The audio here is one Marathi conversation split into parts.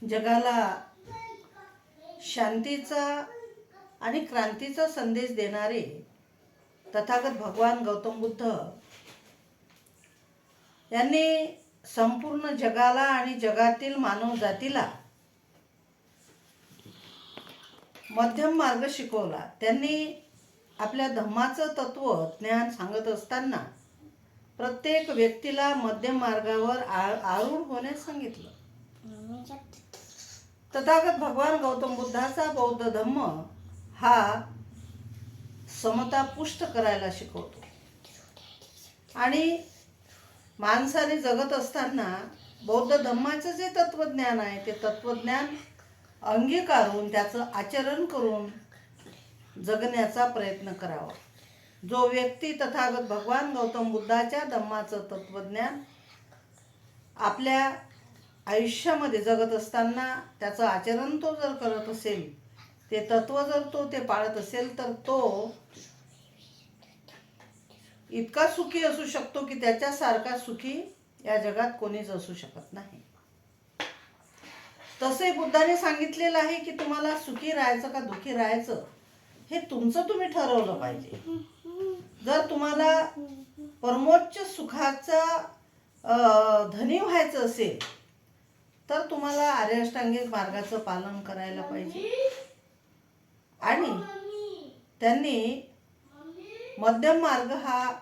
जगाला शांतीचा आणि क्रांतीचा संदेश देणारे तथागत भगवान गौतम बुद्ध यांनी संपूर्ण जगाला आणि जगातील मानव जातीला मध्यम मार्ग शिकवला. त्यांनी आपल्या धम्माचं तत्व ज्ञान सांगत असताना प्रत्येक व्यक्तीला मध्यम मार्गावर आरूढ होण्यास सांगितलं. तथागत भगवान गौतम बुद्धाचा बौद्ध धम्म हा समता पुष्ट करायला शिकवतो आणि माणसाने जगत असताना बौद्ध धम्माचं जे तत्वज्ञान आहे ते तत्वज्ञान अंगीकारून त्याचं आचरण करून जगण्याचा प्रयत्न करावा. जो व्यक्ती तथागत भगवान गौतम बुद्धाच्या धम्माचं तत्वज्ञान आपल्या आयुष्यामध्ये जगत असताना त्याचं आचरण तो जर करत असेल, ते तत्व जर तो ते पाळत असेल, तर तो इतका सुखी असू शकतो की त्याच्यासारखा सुखी या जगात कोणीच असू शकत नाही. तसे बुद्धाने सांगितलेलं आहे की तुम्हाला सुखी राहायचं का दुखी राहायचं हे तुमचं तुम्ही ठरवलं पाहिजे. जर तुम्हाला परमोच्च सुखाचा धनी व्हायचं असेल तर तुम्हाला आर्य अष्टांगिक मार्गाचं पालन करायला पाहिजे. आणि त्यांनी मध्यम मार्ग हा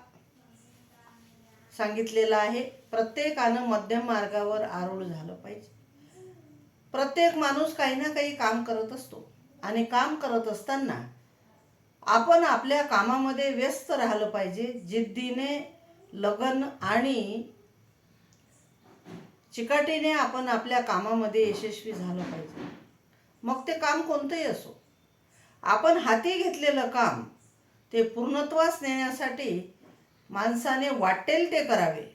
सांगितलेला आहे. प्रत्येकानं मध्यम मार्गावर आरूढ झालं पाहिजे. प्रत्येक माणूस काही ना काही काम करत असतो आणि काम करत असताना आपण आपल्या कामामध्ये व्यस्त राहिलं पाहिजे. जिद्दीने, लगन आणि चिकाटीने आपण आपल्या कामामध्ये यशस्वी झालं पाहिजे. मग ते काम कोणतंही असो. आपण हाती घेतलेलं काम ते पूर्णत्वास नेण्यासाठी माणसाने वाटेल ते करावे.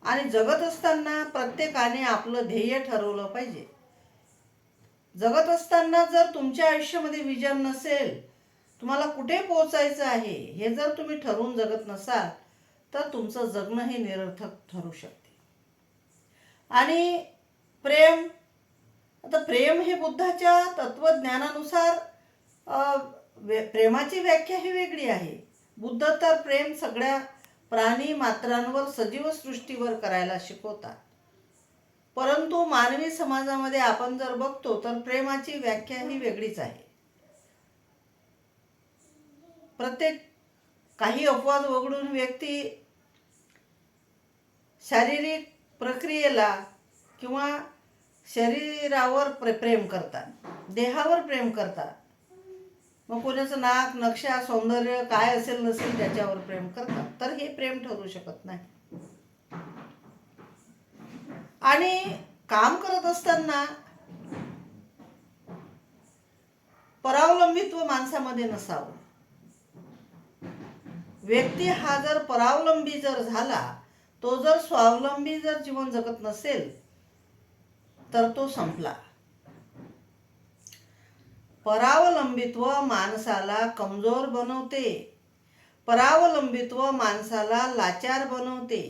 आणि जगत असताना प्रत्येकाने आपलं ध्येय ठरवलं पाहिजे. जगत असताना जर तुमच्या आयुष्यामध्ये विजन नसेल, तुम्हाला कुठे पोहोचायचं आहे हे जर तुम्ही ठरवून जगत नसाल, तर तुमचं जगणं हे निरर्थक ठरू शकते. आणि प्रेम, आता प्रेम हे बुद्धाच्या तत्वज्ञानानुसार प्रेमाची व्याख्या ही वेगळी आहे. बुद्ध तर प्रेम सगळ्या प्राणी मात्रांवर, सजीव सृष्टीवर करायला शिकवतात. परंतु मानवी समाजामध्ये आपण जर बघतो तर प्रेमाची व्याख्या ही वेगळीच आहे. प्रत्येक काही अपवाद वगळून व्यक्ती शारीरिक प्रक्रियेला किंवा शरीरावर प्रेम करतात, देहावर प्रेम करतात. मग कोणाचं नाक, नक्षा, सौंदर्य काय असेल नसेल त्याच्यावर प्रेम करतात. तर हे प्रेम ठरू शकत नाही. आणि काम करत असताना परावलंबित्व माणसामध्ये नसावं. व्यक्ती हा जर परावलंबी जर झाला, तो जर स्वावलंबी जर जीवन जगत नसेल तर तो संपला. परावलंबित्व माणसाला कमजोर बनवते. परावलंबित्व माणसाला लाचार बनवते.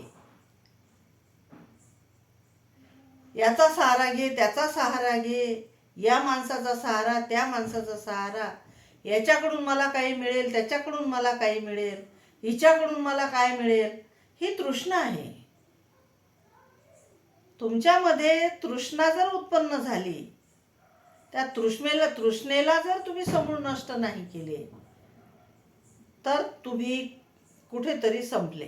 याचा सहारा घे, त्याचा सहारा घे, या माणसाचा सहारा, त्या माणसाचा सहारा, याच्याकडून मला काही मिळेल, त्याच्याकडून मला काही मिळेल, हिच्याकडून मला काय मिळेल, ही तृष्णा आहे. तुमच्यामध्ये तृष्णा जर उत्पन्न झाली, त्या तृष्णेला जर तुम्ही समूळ नष्ट नाही केले तर तुम्ही कुठेतरी संपले.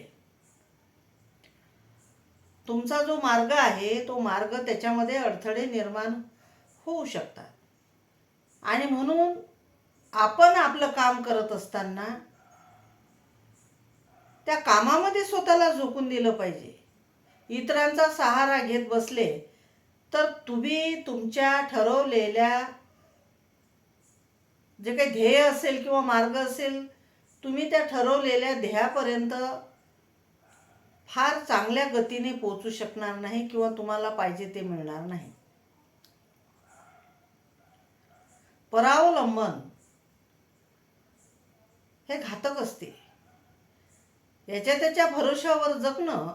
तुमचा जो मार्ग आहे तो मार्ग त्याच्यामध्ये अडथळे निर्माण होऊ शकतात. आणि म्हणून आपण आपलं काम करत असताना त्या कामामध्ये स्वतःला झोकून दिलं पाहिजे. इतरांचा सहारा घेत बसले तर तुम्ही तुमच्या ठरवलेल्या जे काही ध्येय असेल किंवा मार्ग असेल, तुम्ही त्या ठरवलेल्या ध्येयापर्यंत फार चांगल्या गतीने पोहोचू शकणार नाही किंवा तुम्हाला पाहिजे ते मिळणार नाही. परावलंबन हे घातक असते. याच्या त्याच्या भरोशावर जगणं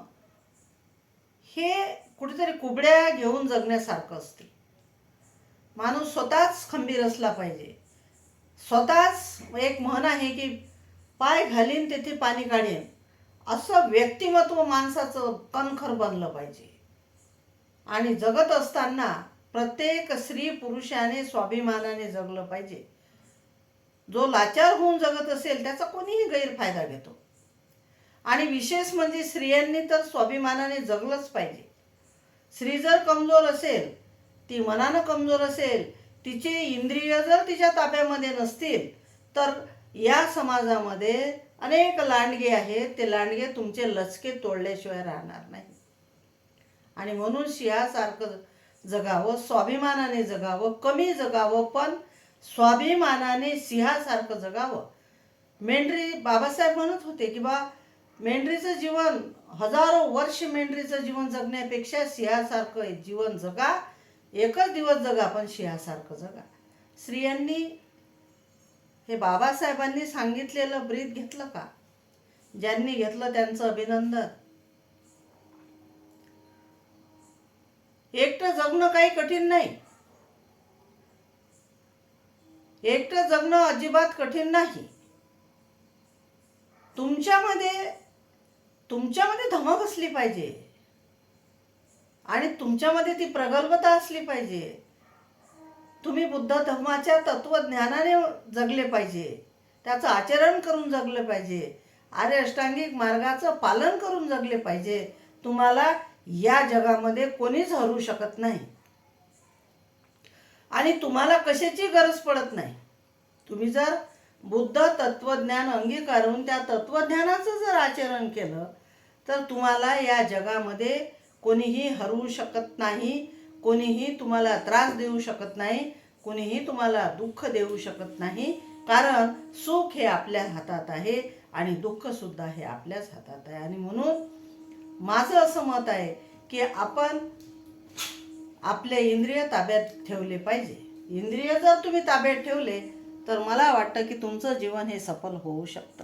हे कुठेतरी कुबड्या घेऊन जगण्यासारखं असते. माणूस स्वतःच खंबीर असला पाहिजे. स्वतःच एक म्हण आहे की पाय घालीन तेथे पाणी काढेन, असं व्यक्तिमत्व माणसाचं कणखर बनलं पाहिजे. आणि जगत असताना प्रत्येक स्त्री पुरुषाने स्वाभिमानाने जगलं पाहिजे. जो लाचार होऊन जगत असेल त्याचा कोणीही गैरफायदा घेतो. आणि विशेष म्हणजे स्त्रियांनी तर स्वाभिमानाने जगलंच पाहिजे. स्त्री जर कमजोर असेल, ती मनानं कमजोर असेल, तिचे इंद्रिय जर तिच्या ताब्यामध्ये नसतील, तर या समाजामध्ये अनेक लांडगे आहेत. ते लांडगे तुमचे लचके तोडल्याशिवाय राहणार नाही. आणि म्हणून सिंहासारखं जगावं, स्वाभिमानाने जगावं, कमी जगावं पण स्वाभिमानाने सिंहासारखं जगावं. मेंढरी, बाबासाहेब म्हणत होते की मेंढरीचं जीवन, हजारो वर्ष मेंढरीचं जीवन जगण्यापेक्षा सिंहासारखं जीवन जगा. एकच दिवस जगा पण सिंहासारखं जगा. स्त्रियांनी हे बाबासाहेबांनी सांगितलेलं ब्रीद घेतलं का? ज्यांनी घेतलं त्यांचं अभिनंदन. एकटं जगणं काही कठीण नाही. एकटं जगणं अजिबात कठीण नाही. तुमच्यामध्ये धमक असली पाहिजे आणि तुमच्यामध्ये ती प्रगल्भता असली पाहिजे. तुम्ही बुद्ध धर्माच्या तत्वज्ञानाने जगले पाहिजे, त्याचं आचरण करून जगले पाहिजे, आर्य अष्टांगिक मार्गाचं पालन करून जगले पाहिजे. तुम्हाला या जगामध्ये कोणीच हरू शकत नाही आणि तुम्हाला कशाची गरज पडत नाही. तुम्ही जर बुद्ध तत्वज्ञान अंगीकारून त्या तत्वज्ञानाचं जर आचरण केलं तर तुम्हाला या जगामध्ये कोणीही हरवू शकत नाही, कोणीही तुम्हाला त्रास देऊ शकत नाही, कोणीही तुम्हाला दुःख देऊ शकत नाही. कारण सुख हे आपल्या हातात आहे आणि दुःख सुद्धा हे आपल्याच हातात आहे. आणि म्हणून माझं असं मत आहे की आपण आपले इंद्रिय ताब्यात ठेवले पाहिजे. इंद्रिय जर तुम्ही ताब्यात ठेवले तर मला वाटतं की तुमचं जीवन हे सफल होऊ शकतं.